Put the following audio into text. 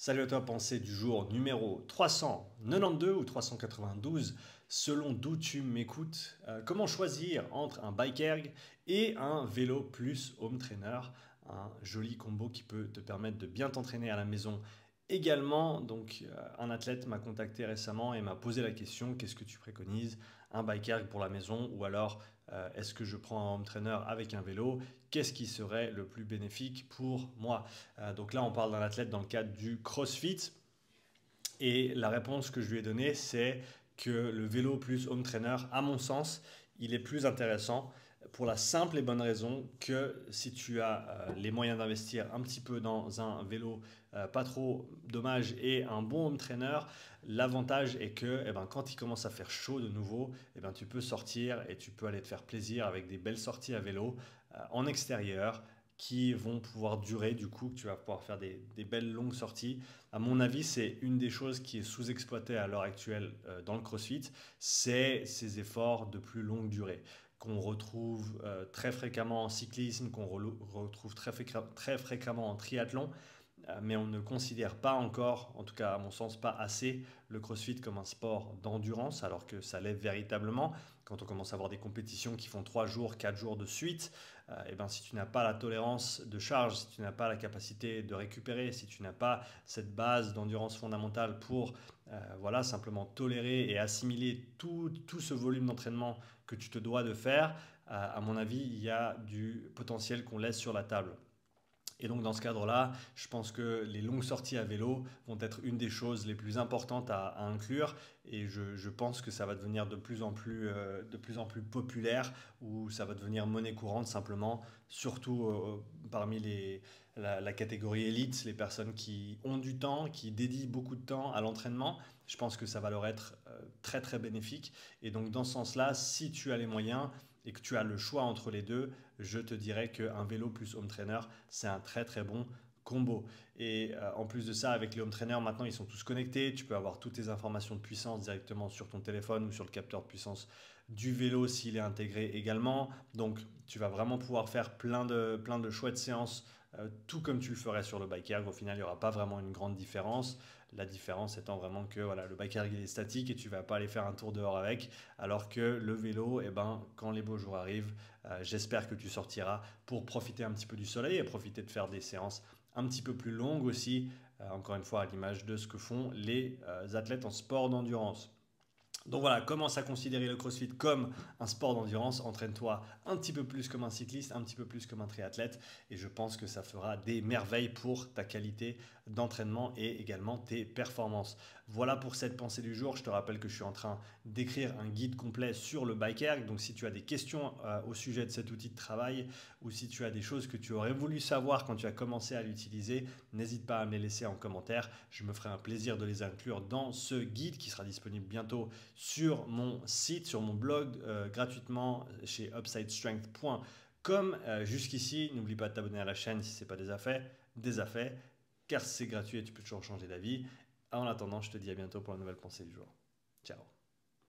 Salut à toi, pensée du jour numéro 392 ou 392, selon d'où tu m'écoutes. Comment choisir entre un bike erg et un vélo plus home trainer? Un joli combo qui peut te permettre de bien t'entraîner à la maison également. Donc, un athlète m'a contacté récemment et m'a posé la question, qu'est-ce que tu préconises? Un bike erg pour la maison ou alors est-ce que je prends un home trainer avec un vélo? Qu'est-ce qui serait le plus bénéfique pour moi? Donc là, on parle d'un athlète dans le cadre du CrossFit. Et la réponse que je lui ai donnée, c'est que le vélo plus home trainer, à mon sens, il est plus intéressant pour la simple et bonne raison que si tu as les moyens d'investir un petit peu dans un vélo pas trop dommage et un bon home trainer, l'avantage est que quand il commence à faire chaud de nouveau, tu peux sortir et tu peux aller te faire plaisir avec des belles sorties à vélo en extérieur qui vont pouvoir durer du coup, que tu vas pouvoir faire des belles longues sorties. À mon avis, c'est une des choses qui est sous-exploitée à l'heure actuelle dans le CrossFit, c'est ces efforts de plus longue durée qu'on retrouve très fréquemment en cyclisme, qu'on retrouve très fréquemment en triathlon, mais on ne considère pas encore, en tout cas à mon sens pas assez, le CrossFit comme un sport d'endurance, alors que ça l'est véritablement. Quand on commence à avoir des compétitions qui font 3 jours, 4 jours de suite, si tu n'as pas la tolérance de charge, si tu n'as pas la capacité de récupérer, si tu n'as pas cette base d'endurance fondamentale pour voilà, simplement tolérer et assimiler tout ce volume d'entraînement que tu te dois de faire, à mon avis, il y a du potentiel qu'on laisse sur la table. Et donc dans ce cadre-là, je pense que les longues sorties à vélo vont être une des choses les plus importantes à inclure et je pense que ça va devenir de plus en plus populaire ou ça va devenir monnaie courante simplement, surtout parmi la catégorie élite, les personnes qui ont du temps, qui dédient beaucoup de temps à l'entraînement. Je pense que ça va leur être très très bénéfique. Et donc dans ce sens-là, si tu as les moyens et que tu as le choix entre les deux, je te dirais qu'un vélo plus home trainer, c'est un très très bon combo. Et en plus de ça, avec les home trainers, maintenant ils sont tous connectés. Tu peux avoir toutes tes informations de puissance directement sur ton téléphone ou sur le capteur de puissance du vélo s'il est intégré également. Donc tu vas vraiment pouvoir faire plein de chouettes séances, tout comme tu le ferais sur le bike erg. Au final, il n'y aura pas vraiment une grande différence. La différence étant vraiment que voilà, le bike erg il est statique et tu vas pas aller faire un tour dehors avec. Alors que le vélo, quand les beaux jours arrivent, j'espère que tu sortiras pour profiter un petit peu du soleil et profiter de faire des séances un petit peu plus longues aussi, encore une fois à l'image de ce que font les athlètes en sport d'endurance. Donc voilà, commence à considérer le CrossFit comme un sport d'endurance. Entraîne-toi un petit peu plus comme un cycliste, un petit peu plus comme un triathlète. Et je pense que ça fera des merveilles pour ta qualité d'entraînement et également tes performances. Voilà pour cette pensée du jour. Je te rappelle que je suis en train d'écrire un guide complet sur le bike erg. Donc si tu as des questions au sujet de cet outil de travail ou si tu as des choses que tu aurais voulu savoir quand tu as commencé à l'utiliser, n'hésite pas à me les laisser en commentaire. Je me ferai un plaisir de les inclure dans ce guide qui sera disponible bientôt sur mon site, sur mon blog gratuitement chez upsidestrength.com. Jusqu'ici, n'oublie pas de t'abonner à la chaîne si ce n'est pas déjà fait, car c'est gratuit et tu peux toujours changer d'avis. En attendant, je te dis à bientôt pour la nouvelle pensée du jour. Ciao.